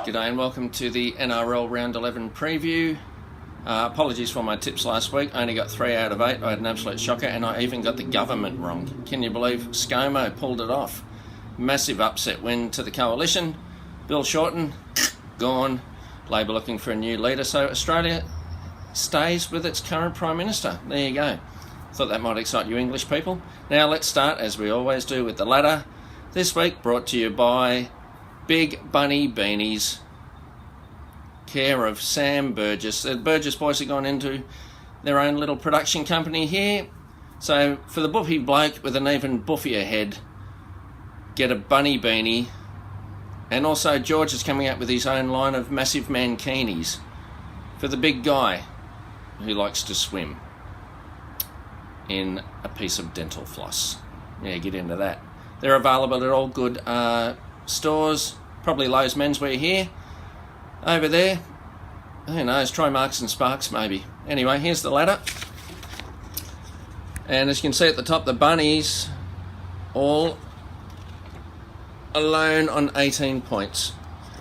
G'day and welcome to the NRL Round 11 preview. Apologies for my tips last week. I only got 3 out of 8. I had an absolute shocker, and I even got the government wrong. Can you believe ScoMo pulled it off? Massive upset win to the coalition. Bill Shorten, gone. Labor looking for a new leader. So Australia stays with its current Prime Minister. There you go. Thought that might excite you English people. Now let's start, as we always do, with the ladder. This week brought to you by Big Bunny Beanies, care of Sam Burgess. The Burgess boys have gone into their own little production company here. So for the buffy bloke with an even buffier head, get a bunny beanie. And also George is coming out with his own line of massive mankinis for the big guy who likes to swim in a piece of dental floss. Yeah, get into that. They're available at all good stores, probably Lowe's Menswear here. Over there, who knows, try Marks and Sparks maybe. Anyway, here's the ladder. And as you can see at the top, the bunnies all alone on 18 points.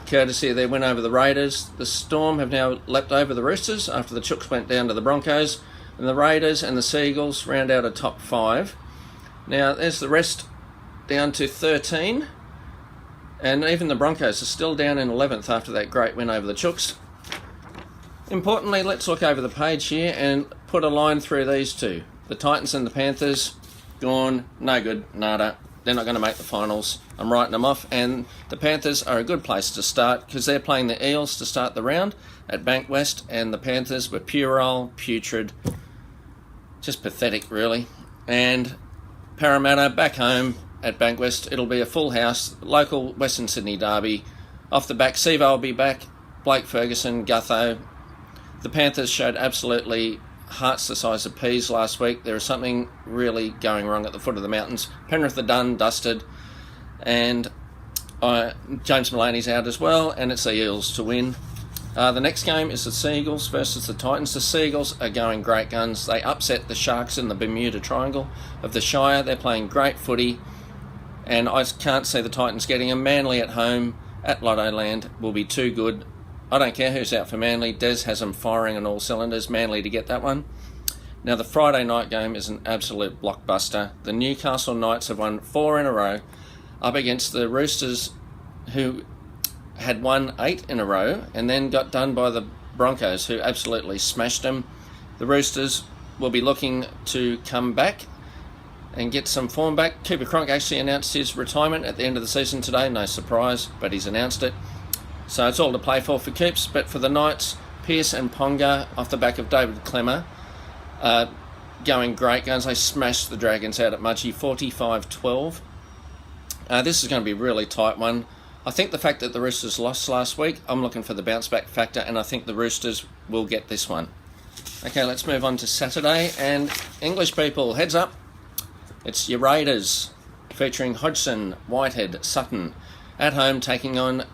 Courtesy of their win over the Raiders. The Storm have now leapt over the Roosters after the Chooks went down to the Broncos. And the Raiders and the Seagulls round out a top 5. Now, there's the rest down to 13. And even the Broncos are still down in 11th after that great win over the Chooks. Importantly, let's look over the page here and put a line through these two. The Titans and the Panthers, gone, no good, nada. They're not going to make the finals. I'm writing them off. And the Panthers are a good place to start because they're playing the Eels to start the round at Bankwest. And the Panthers were puerile, putrid, just pathetic really. And Parramatta back home at Bankwest. It'll be a full house, local Western Sydney derby. Off the back, Sevo will be back, Blake Ferguson, Gutho. The Panthers showed absolutely hearts the size of peas last week. There is something really going wrong at the foot of the mountains. Penrith are done, dusted, and James Maloney's out as well, and it's the Eels to win. The next game is the Seagulls versus the Titans. The Seagulls are going great guns. They upset the Sharks in the Bermuda Triangle of the Shire. They're playing great footy. And I can't see the Titans getting them. Manly at home at Lotto Land will be too good. I don't care who's out for Manly. Des has them firing on all cylinders. Manly to get that one. Now the Friday night game is an absolute blockbuster. The Newcastle Knights have won 4 in a row up against the Roosters, who had won 8 in a row and then got done by the Broncos, who absolutely smashed them. The Roosters will be looking to come back and get some form back. Cooper Cronk actually announced his retirement at the end of the season today. No surprise, but he's announced it. So it's all to play for Keeps. But for the Knights, Pearce and Ponga, off the back of David Clemmer, going great guns. They smashed the Dragons out at Mudgee, 45-12. This is going to be a really tight one. I think the fact that the Roosters lost last week, I'm looking for the bounce back factor, and I think the Roosters will get this one. Okay, let's move on to Saturday. And English people, heads up. It's your Raiders, featuring Hodgson, Whitehead, Sutton, at home taking on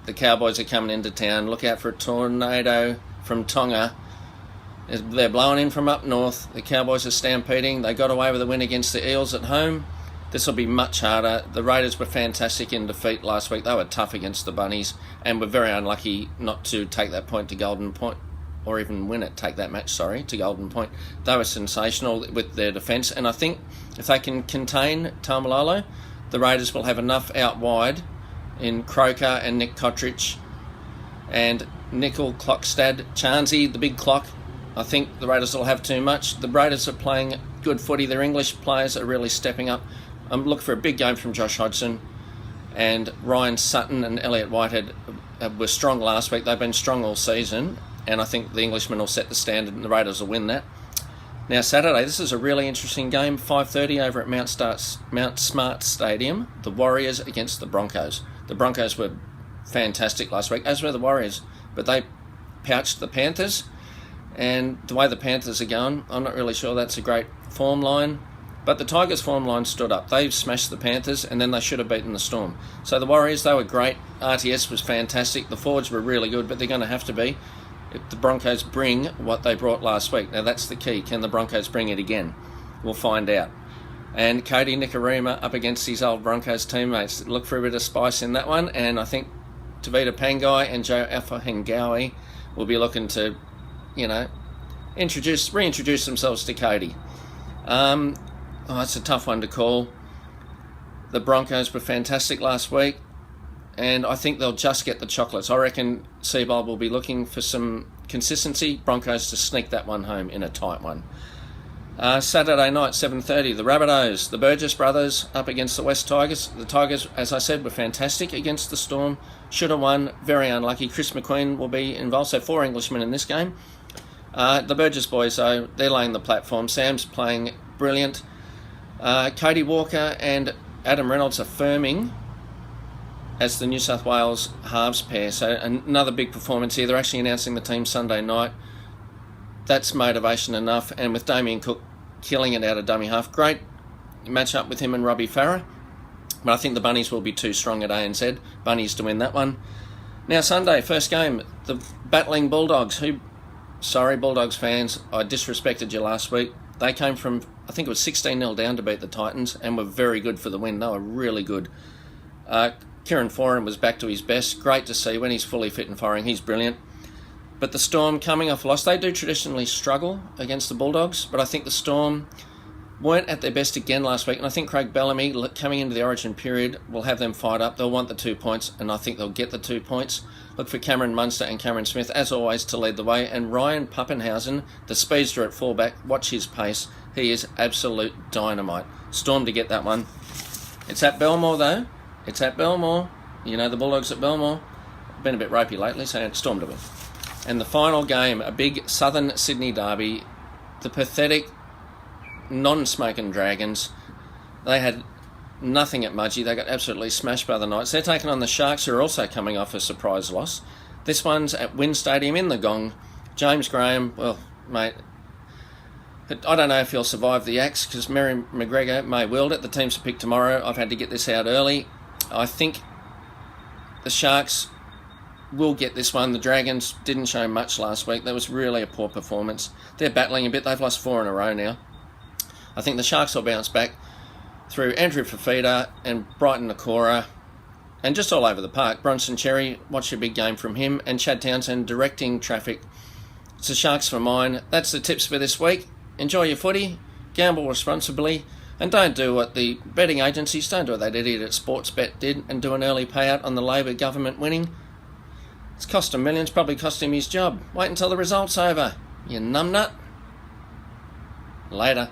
the Cowboys are coming into town. Look out for a tornado from Tonga. They're blowing in from up north. The Cowboys are stampeding. They got away with a win against the Eels at home. This will be much harder. The Raiders were fantastic in defeat last week. They were tough against the Bunnies and were very unlucky not to take that point to Golden Point, or even win it, take that match, to Golden Point. They were sensational with their defence, and I think if they can contain Taumalolo, the Raiders will have enough out wide in Croker and Nick Cottridge and Nickel, Clockstad, Charnsey, the big clock. I think the Raiders will have too much. The Raiders are playing good footy. Their English players are really stepping up. I'm looking for a big game from Josh Hodgson, and Ryan Sutton and Elliot Whitehead were strong last week. They've been strong all season. And I think the Englishman will set the standard and the Raiders will win that. Now Saturday, this is a really interesting game. 5:30 over at Mount Smart Stadium. The Warriors against the Broncos. The Broncos were fantastic last week, as were the Warriors. But they pouched the Panthers. And the way the Panthers are going, I'm not really sure that's a great form line. But the Tigers' form line stood up. They smashed the Panthers, and then they should have beaten the Storm. So the Warriors, they were great. RTS was fantastic. The forwards were really good, but they're going to have to be if the Broncos bring what they brought last week. Now that's the key. Can the Broncos bring it again? We'll find out. And Cody Nikorima up against his old Broncos teammates. Look for a bit of spice in that one, and I think Tavita Pangai and Joe Afahengawi will be looking to, reintroduce themselves to Cody. It's a tough one to call. The Broncos were fantastic last week, and I think they'll just get the chocolates. I reckon Seabold will be looking for some consistency. Broncos to sneak that one home in a tight one. Saturday night, 7:30, the Rabbitohs, the Burgess brothers up against the West Tigers. The Tigers, as I said, were fantastic against the Storm. Should have won, very unlucky. Chris McQueen will be involved, so 4 Englishmen in this game. The Burgess boys, though, they're laying the platform. Sam's playing brilliant. Cody Walker and Adam Reynolds are firming as the New South Wales halves pair. So another big performance here. They're actually announcing the team Sunday night. That's motivation enough. And with Damien Cook killing it out of dummy half, great match up with him and Robbie Farah. But I think the Bunnies will be too strong at ANZ. Bunnies to win that one. Now Sunday, first game, the battling Bulldogs. Bulldogs fans, I disrespected you last week. They came from, I think it was 16-0 down to beat the Titans and were very good for the win. They were really good. Kieran Foran was back to his best. Great to see when he's fully fit and firing. He's brilliant. But the Storm coming off loss, they do traditionally struggle against the Bulldogs, but I think the Storm weren't at their best again last week, and I think Craig Bellamy, coming into the Origin period, will have them fired up. They'll want the 2 points, and I think they'll get the 2 points. Look for Cameron Munster and Cameron Smith, as always, to lead the way, and Ryan Pappenhausen, the speedster at fullback, watch his pace. He is absolute dynamite. Storm to get that one. It's at Belmore, though. It's at Belmore. You know the Bulldogs at Belmore. Been a bit ropey lately, so it's Storm to win. And the final game, a big Southern Sydney derby, the pathetic non-smoking Dragons. They had nothing at Mudgee. They got absolutely smashed by the Knights. They're taking on the Sharks, who are also coming off a surprise loss. This one's at Wynn Stadium in the Gong. James Graham, well, mate, I don't know if he'll survive the axe because Mary McGregor may wield it. The team's to pick tomorrow. I've had to get this out early. I think the Sharks will get this one. The Dragons didn't show much last week. That was really a poor performance. They're battling a bit. They've lost 4 in a row now. I think the Sharks will bounce back through Andrew Fafita and Brighton Nakora and just all over the park. Bronson Cherry, watch a big game from him, and Chad Townsend directing traffic. It's the Sharks for mine. That's the tips for this week. Enjoy your footy, gamble responsibly, and don't do what the betting agencies, don't do what that idiot at Sportsbet did and do an early payout on the Labor government winning. It's cost him millions, probably cost him his job. Wait until the result's over, you numbnut. Later.